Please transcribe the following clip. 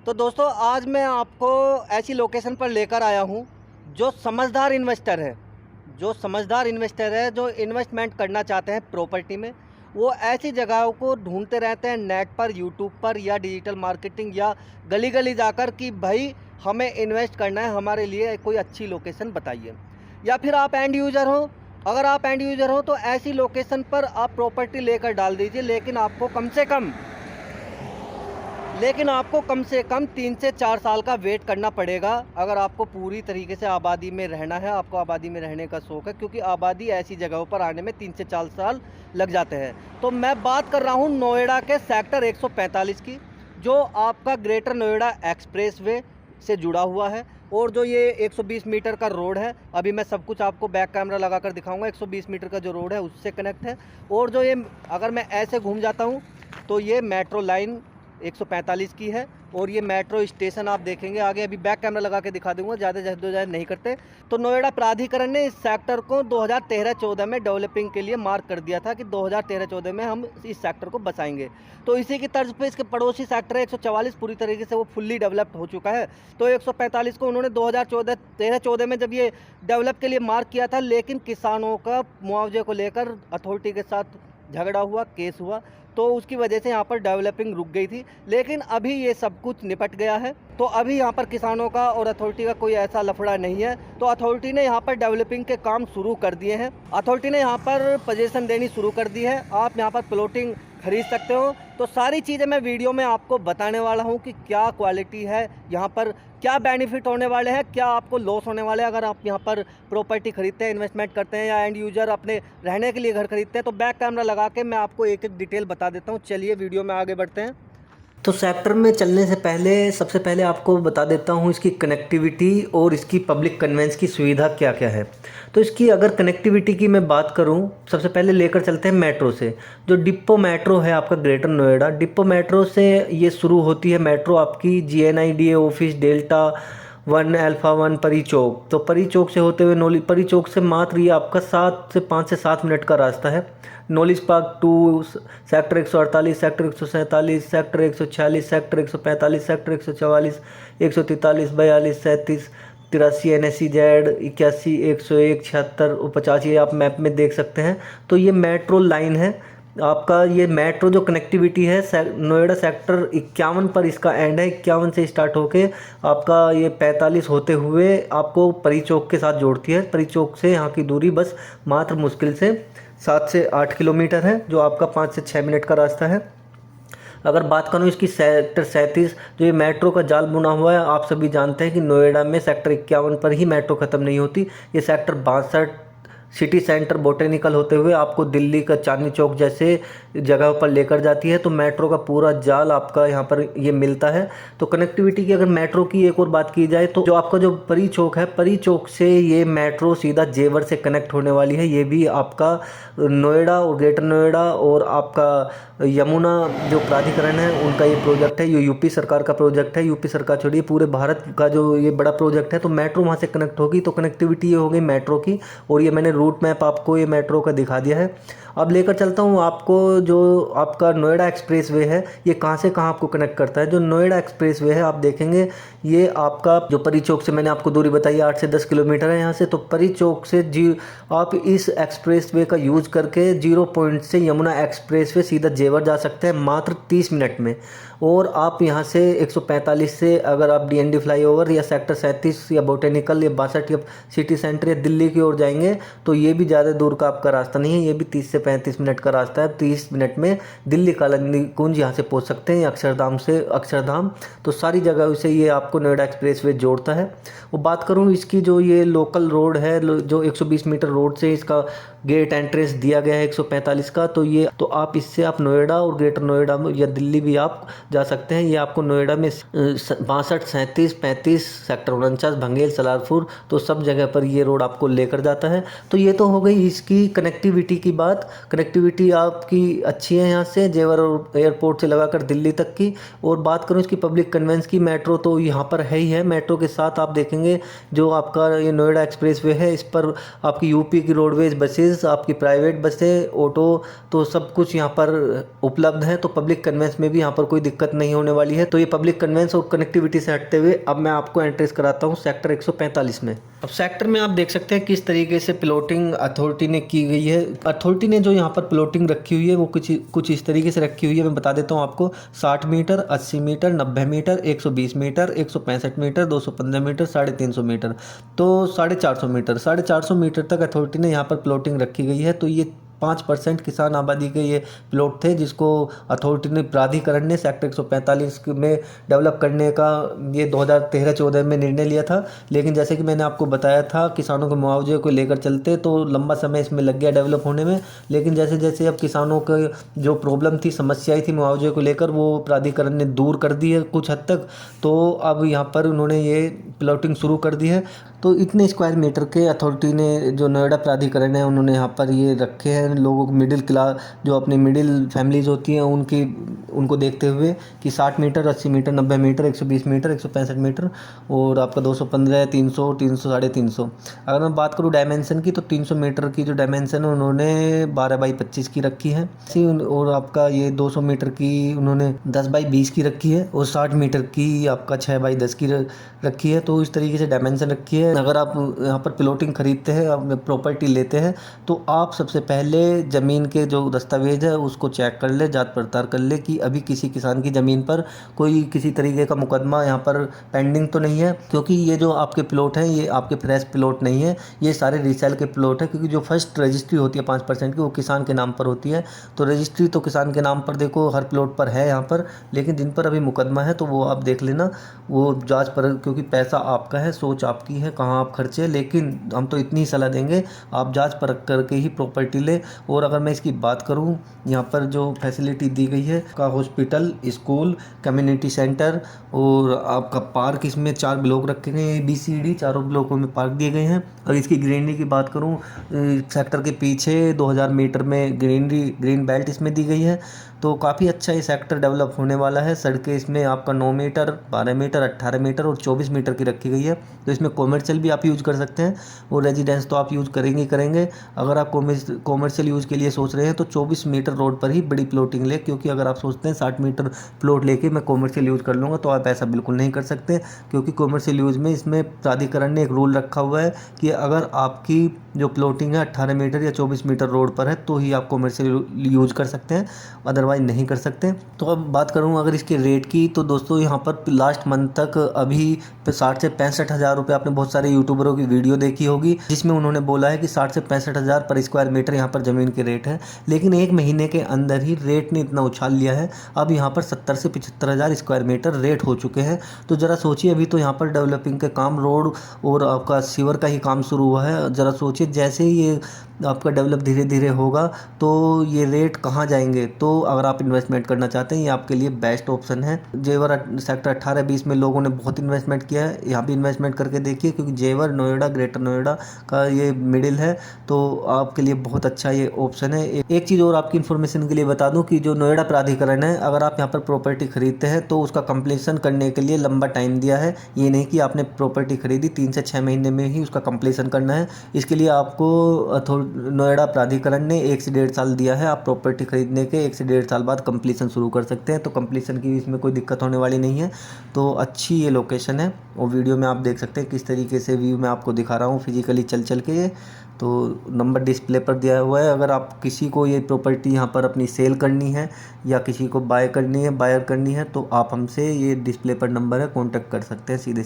तो दोस्तों आज मैं आपको ऐसी लोकेशन पर लेकर आया हूँ जो समझदार इन्वेस्टर है। जो इन्वेस्टमेंट करना चाहते हैं प्रॉपर्टी में, वो ऐसी जगहों को ढूंढते रहते हैं नेट पर, यूट्यूब पर या डिजिटल मार्केटिंग या गली गली जाकर कि भाई हमें इन्वेस्ट करना है, हमारे लिए कोई अच्छी लोकेशन बताइए। या फिर आप एंड यूज़र हो, अगर आप एंड यूज़र हो तो ऐसी लोकेशन पर आप प्रॉपर्टी लेकर डाल दीजिए, लेकिन आपको कम से कम 3 से 4 साल का वेट करना पड़ेगा अगर आपको पूरी तरीके से आबादी में रहना है, आपको आबादी में रहने का शौक़ है, क्योंकि आबादी ऐसी जगहों पर आने में 3 से 4 साल लग जाते हैं। तो मैं बात कर रहा हूँ नोएडा के सेक्टर 145 की, जो आपका ग्रेटर नोएडा एक्सप्रेसवे से जुड़ा हुआ है। और जो ये 120 मीटर का रोड है, अभी मैं सब कुछ आपको बैक कैमरा लगा कर दिखाऊँगा, 120 मीटर का जो रोड है उससे कनेक्ट है। और जो ये अगर मैं ऐसे घूम जाता हूँ तो ये मेट्रो लाइन 145 की है, और ये मेट्रो स्टेशन आप देखेंगे आगे, अभी बैक कैमरा लगा के दिखा दूंगा, ज़्यादा जद्दोजहद नहीं करते। तो नोएडा प्राधिकरण ने इस सेक्टर को 2013-14 में डेवलपिंग के लिए मार्क कर दिया था कि 2013-14 में हम इस सेक्टर को बसाएंगे। तो इसी की तर्ज पे इसके पड़ोसी सेक्टर है 144, पूरी तरीके से वो फुल्ली डेवलप्ड हो चुका है। तो 145 को उन्होंने 2013-14 में जब ये डेवलप के लिए मार्क किया था, लेकिन किसानों का मुआवजे को लेकर अथॉरिटी के साथ झगड़ा हुआ, केस हुआ, तो उसकी वजह से यहाँ पर डेवलपिंग रुक गई थी। लेकिन अभी ये सब कुछ निपट गया है, तो अभी यहाँ पर किसानों का और अथॉरिटी का कोई ऐसा लफड़ा नहीं है। तो अथॉरिटी ने यहाँ पर डेवलपिंग के काम शुरू कर दिए हैं, अथॉरिटी ने यहाँ पर पोजीशन देनी शुरू कर दी है, आप यहाँ पर प्लॉटिंग खरीद सकते हो। तो सारी चीज़ें मैं वीडियो में आपको बताने वाला हूँ कि क्या क्वालिटी है यहाँ पर, क्या बेनिफिट होने वाले हैं, क्या आपको लॉस होने वाले हैं अगर आप यहाँ पर प्रॉपर्टी खरीदते हैं, इन्वेस्टमेंट करते हैं, या एंड यूज़र अपने रहने के लिए घर खरीदते हैं। तो बैक कैमरा लगा के मैं आपको एक एक डिटेल बता देता हूँ। चलिए वीडियो में आगे बढ़ते हैं। तो सेक्टर में चलने से पहले सबसे पहले आपको बता देता हूँ इसकी कनेक्टिविटी और इसकी पब्लिक कन्वेंस की सुविधा क्या क्या है। तो इसकी अगर कनेक्टिविटी की मैं बात करूँ, सबसे पहले लेकर चलते हैं मेट्रो से। जो डिपो मेट्रो है आपका ग्रेटर नोएडा, डिपो मेट्रो से ये शुरू होती है मेट्रो आपकी GNIDA ऑफिस डेल्टा 1 अल्फ़ा 1 परी चौक। तो परी चौक से होते हुए नॉलेज परी चौक से मात्र ये आपका 5 से 7 मिनट का रास्ता है। Knowledge park 2, sector 148, sector 147, sector 146, sector 145, sector 144, 143, 42, 37, 83, NSEZ 81, 101, 76 और 85 ये आप मैप में देख सकते हैं। तो ये मेट्रो लाइन है आपका। ये मेट्रो जो कनेक्टिविटी है नोएडा सेक्टर 51 पर इसका एंड है, 51 से स्टार्ट होके आपका ये 45 होते हुए आपको परी चौक के साथ जोड़ती है। परी चौक से यहाँ की दूरी बस मात्र मुश्किल से 7 से 8 किलोमीटर है, जो आपका 5 से 6 मिनट का रास्ता है। अगर बात करूँ इसकी सेक्टर 37, जो ये मेट्रो का जाल बुना हुआ है, आप सभी जानते हैं कि नोएडा में सेक्टर 51 पर ही मेट्रो ख़त्म नहीं होती। ये सेक्टर 62 सिटी सेंटर बोटेनिकल होते हुए आपको दिल्ली का चांदनी चौक जैसे जगह पर लेकर जाती है। तो मेट्रो का पूरा जाल आपका यहाँ पर ये मिलता है। तो कनेक्टिविटी की अगर मेट्रो की एक और बात की जाए, तो जो आपका जो परी चौक है, परी चौक से ये मेट्रो सीधा जेवर से कनेक्ट होने वाली है। ये भी आपका नोएडा और ग्रेटर नोएडा और आपका यमुना जो प्राधिकरण है उनका ये प्रोजेक्ट है। ये यूपी सरकार का प्रोजेक्ट है, यूपी सरकार छोड़िए पूरे भारत का जो ये बड़ा प्रोजेक्ट है। तो मेट्रो वहाँ से कनेक्ट होगी, तो कनेक्टिविटी ये हो गई मेट्रो की। और ये मैंने रूट मैप आपको ये मेट्रो का दिखा दिया है। अब लेकर चलता हूँ आपको, जो आपका नोएडा एक्सप्रेसवे है ये कहाँ से कहाँ आपको कनेक्ट करता है। जो नोएडा एक्सप्रेसवे है आप देखेंगे, ये आपका जो परी चौक से मैंने आपको दूरी बताई 8 से 10 किलोमीटर है यहाँ से। तो परी चौक से आप इस एक्सप्रेसवे का यूज़ करके 0 पॉइंट से यमुना एक्सप्रेसवे सीधा जेवर जा सकते हैं मात्र 30 मिनट में। और आप यहाँ से 145 से अगर आप DND फ्लाईओवर या सेक्टर 37 या बोटेनिकल या 62 या सिटी सेंटर या दिल्ली की ओर जाएंगे, तो ये भी ज़्यादा दूर का आपका रास्ता नहीं है, ये भी 30 से 35 मिनट का रास्ता है। 30 मिनट में दिल्ली कालांदी कुंज यहाँ से पहुँच सकते हैं, अक्षरधाम से अक्षरधाम। तो सारी जगह से ये आपको नोएडा एक्सप्रेसवे जोड़ता है। वो बात करूँ इसकी, जो ये लोकल रोड है, जो 120 मीटर रोड से इसका गेट एंट्रेंस दिया गया है 145 का, तो आप इससे आप नोएडा और ग्रेटर नोएडा या दिल्ली भी आप जा सकते हैं। ये आपको नोएडा में 62, 37, 35, सेक्टर 49, भंगेल, सलारपुर, तो सब जगह पर ये रोड आपको लेकर जाता है। तो ये तो हो गई इसकी कनेक्टिविटी की बात। कनेक्टिविटी आपकी अच्छी है यहाँ से जेवर एयरपोर्ट से लगाकर दिल्ली तक की। और बात करूँ इसकी पब्लिक कन्वेंस की, मेट्रो तो यहाँ पर है ही है। मेट्रो के साथ आप देखेंगे जो आपका ये नोएडा एक्सप्रेसवे है, इस पर आपकी यूपी की रोडवेज बसेज, आपकी प्राइवेट बसें, ऑटो, तो सब कुछ यहाँ पर उपलब्ध है। तो पब्लिक कन्वेंस में भी यहाँ पर कोई दिक्कत दिक्कत नहीं होने वाली है। तो ये पब्लिक कन्वेंस और कनेक्टिविटी से हटते हुए अब मैं आपको एंट्रेस कराता हूँ सेक्टर 145 में। अब सेक्टर में आप देख सकते हैं किस तरीके से प्लॉटिंग अथॉरिटी ने की गई है। अथॉरिटी ने जो यहाँ पर प्लॉटिंग रखी हुई है वो कुछ इस तरीके से रखी हुई है, मैं बता देता हूँ आपको। 60 metre, 80 metre, 90 metre, 120 metre, 165 metre, 215 metre, 350 metre, तो 450 मीटर, 450 मीटर तक अथॉरिटी ने यहाँ पर प्लॉटिंग रखी गई है। तो ये 5% किसान आबादी के ये प्लॉट थे जिसको अथॉरिटी ने, प्राधिकरण ने सेक्टर 145 में डेवलप करने का ये 2013-14 में निर्णय लिया था। लेकिन जैसे कि मैंने आपको बताया था, किसानों के मुआवजे को लेकर चलते तो लंबा समय इसमें लग गया डेवलप होने में। लेकिन जैसे जैसे अब किसानों के जो प्रॉब्लम थी, समस्याएं थी मुआवजे को लेकर, वो प्राधिकरण ने दूर कर दी है कुछ हद तक। तो अब यहाँ पर उन्होंने ये प्लॉटिंग शुरू कर दी है। तो इतने स्क्वायर मीटर के अथॉरिटी ने, जो नोएडा प्राधिकरण है, उन्होंने यहाँ पर ये रखे हैं लोगों को, मिडिल क्लास जो अपनी मिडिल फैमिलीज होती हैं उनको देखते हुए कि 60 metre, 80 metre, 90 metre, 120 metre, 165 metre और आपका 215, 300, 300, 350। अगर मैं बात करूँ डायमेंशन की, तो 300 मीटर की जो डायमेंशन है उन्होंने 12x25 की रखी है। और आपका ये 200 मीटर की उन्होंने 10x20 की रखी है और 60 मीटर की आपका 6x10 की रखी है। तो इस तरीके से डायमेंशन रखी है। अगर आप यहाँ पर प्लॉटिंग खरीदते हैं, आप प्रॉपर्टी लेते हैं, तो आप सबसे पहले ज़मीन के जो दस्तावेज है उसको चेक कर ले, जांच पड़ताल कर ले कि अभी किसी किसान की ज़मीन पर कोई किसी तरीके का मुकदमा यहाँ पर पेंडिंग तो नहीं है। क्योंकि ये जो आपके प्लॉट हैं ये आपके फ्रेश प्लॉट नहीं है, ये सारे रीसेल के प्लॉट है। क्योंकि जो फर्स्ट रजिस्ट्री होती है 5% की, वो किसान के नाम पर होती है। तो रजिस्ट्री तो किसान के नाम पर देखो हर प्लॉट पर है यहाँ पर, लेकिन जिन पर अभी मुकदमा है तो वो आप देख लेना, वो जाँच पर, क्योंकि पैसा आपका है, सोच आपकी है कहाँ आप खर्चे। लेकिन हम तो इतनी सलाह देंगे, आप जांच परख करके ही प्रॉपर्टी ले। और अगर मैं इसकी बात करूं, यहाँ पर जो फैसिलिटी दी गई है का हॉस्पिटल, स्कूल, कम्युनिटी सेंटर और आपका पार्क, इसमें 4 ब्लॉक रखे गए हैं, ABCD, चारों ब्लॉकों में पार्क दिए गए हैं। और इसकी ग्रीनरी की बात करूं, सेक्टर के पीछे 2000 मीटर में ग्रीन बेल्ट इसमें दी गई है। तो काफ़ी अच्छा ये सेक्टर डेवलप होने वाला है। सड़कें इसमें आपका 9 मीटर, 12 मीटर, 18 मीटर और 24 मीटर की रखी गई है। तो इसमें कॉमर्शियल भी आप यूज़ कर सकते हैं और रेजिडेंस तो आप यूज़ करेंगे। अगर आप कॉमर्शियल यूज़ के लिए सोच रहे हैं तो 24 मीटर रोड पर ही बड़ी प्लॉटिंग ले। क्योंकि अगर आप सोचते हैं 60 मीटर प्लॉट लेके मैं कॉमर्शियल यूज़ कर लूँगा, तो आप ऐसा बिल्कुल नहीं कर सकते। क्योंकि कॉमर्शियल यूज़ में इसमें प्राधिकरण ने एक रूल रखा हुआ है कि अगर आपकी जो प्लॉटिंग है 18 मीटर या 24 मीटर रोड पर है तो ही आप कॉमर्शियल यूज़ कर सकते हैं, अदरवाइज नहीं कर सकते। तो अब बात करूँ अगर इसके रेट की, तो दोस्तों यहाँ पर लास्ट मंथ तक अभी 60 से 65 हज़ार रुपये, आपने बहुत सारे यूट्यूबरों की वीडियो देखी होगी जिसमें उन्होंने बोला है कि 60 से 65 हज़ार पर स्क्वायर मीटर यहाँ पर ज़मीन के रेट है। लेकिन 1 महीने के अंदर ही रेट ने इतना उछाल लिया है, अब यहाँ पर 70 से 75 हज़ार स्क्वायर मीटर रेट हो चुके हैं। तो ज़रा सोचिए, अभी तो यहाँ पर डेवलपिंग के काम, रोड और आपका सीवर का ही काम शुरू हुआ है। ज़रा सोचिए जैसे ही ये आपका डेवलप धीरे धीरे होगा तो ये रेट कहाँ जाएंगे। तो अगर आप इन्वेस्टमेंट करना चाहते हैं, ये आपके लिए बेस्ट ऑप्शन है। जेवर सेक्टर 18-20 में लोगों ने बहुत इन्वेस्टमेंट किया है, यहाँ भी इन्वेस्टमेंट करके देखिए। क्योंकि जेवर नोएडा, ग्रेटर नोएडा का ये मिडिल है, तो आपके लिए बहुत अच्छा ये ऑप्शन है। एक चीज़ और आपकी इन्फॉर्मेशन के लिए बता दूँ कि जो नोएडा प्राधिकरण है, अगर आप यहाँ पर प्रॉपर्टी खरीदते हैं तो उसका कंप्लीशन करने के लिए लंबा टाइम दिया है। ये नहीं कि आपने प्रॉपर्टी खरीदी 3 से 6 महीने में ही उसका कंप्लीशन करना है। इसके लिए आपको नोएडा प्राधिकरण ने 1 से 1.5 साल दिया है। आप प्रॉपर्टी खरीदने के 1 से 1.5 साल बाद कंप्लीशन शुरू कर सकते हैं। तो कंप्लीशन की इसमें कोई दिक्कत होने वाली नहीं है। तो अच्छी ये लोकेशन है और वीडियो में आप देख सकते हैं किस तरीके से व्यू मैं आपको दिखा रहा हूँ फिजिकली चल के। तो नंबर डिस्प्ले पर दिया हुआ है। अगर आप किसी को ये प्रॉपर्टी यहाँ पर अपनी सेल करनी है या किसी को बायर करनी है तो आप हमसे, ये डिस्प्ले पर नंबर है, कॉन्टैक्ट कर सकते हैं सीधे।